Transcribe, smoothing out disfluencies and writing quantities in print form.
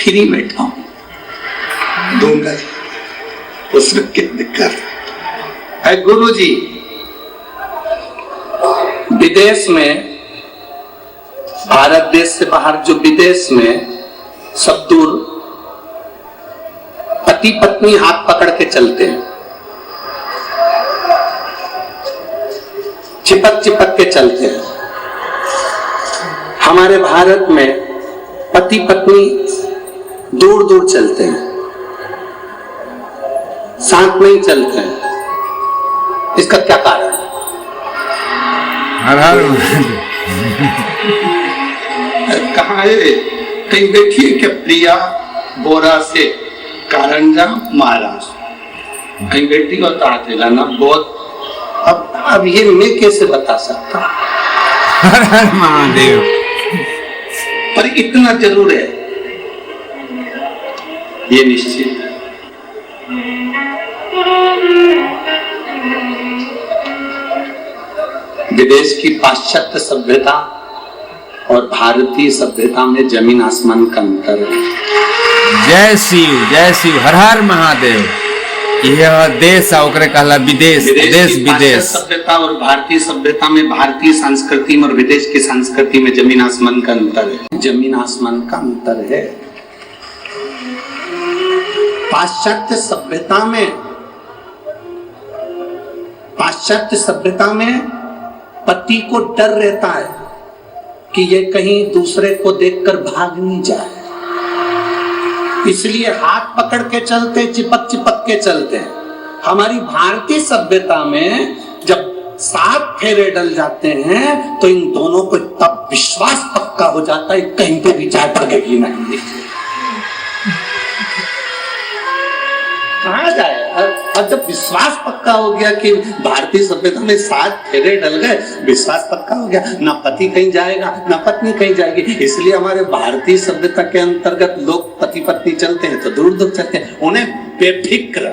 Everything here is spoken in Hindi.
फ्री बैठा हूं, दूंगा उसमें क्या दिक्कत है। गुरु जी विदेश में, भारत देश से बाहर जो विदेश में सब दूर पति पत्नी हाथ पकड़ के चलते हैं, चिपक चिपक के चलते हैं। हमारे भारत में पति पत्नी दूर दूर चलते हैं, साथ नहीं चलते हैं। इसका क्या कारण है? कहाँ है? कहीं बैठी है क्या प्रिया बोरा से कारंजा महाराष्ट्र? कहीं बैठी हो तो हाथ हिलाना। बहुत अब ये मैं कैसे बता सकता? हर हर महादेव। पर इतना जरूर है, ये निश्चित है। विदेश की पाश्चात्य सभ्यता और भारतीय सभ्यता में जमीन आसमान का अंतर है। जय शिव, हर हर महादेव। यह देश ओकरे कहला विदेश, देश विदेश। सभ्यता और भारतीय सभ्यता में, भारतीय संस्कृति में और विदेश की संस्कृति में जमीन आसमान का अंतर है। जमीन आसमान का अंतर है। पाश्चात्य सभ्यता में पति को डर रहता है कि ये कहीं दूसरे को देखकर भाग नहीं जाए, इसलिए हाथ पकड़ के चलते, चिपक चिपक के चलते हैं। हमारी भारतीय सभ्यता में जब 7 फेरे डल जाते हैं तो इन दोनों को तब विश्वास पक्का हो जाता है, कहीं पे भी चाय पड़ेगी नहीं। कहाँ जाए? और जब विश्वास पक्का हो गया कि भारतीय सभ्यता में 7 फेरे डल गए, विश्वास पक्का हो गया, ना पति कहीं जाएगा ना पत्नी कहीं जाएगी। इसलिए हमारे भारतीय सभ्यता के अंतर्गत लोग पति पत्नी चलते हैं तो दूर दूर चलते हैं। उन्हें बेफिक्र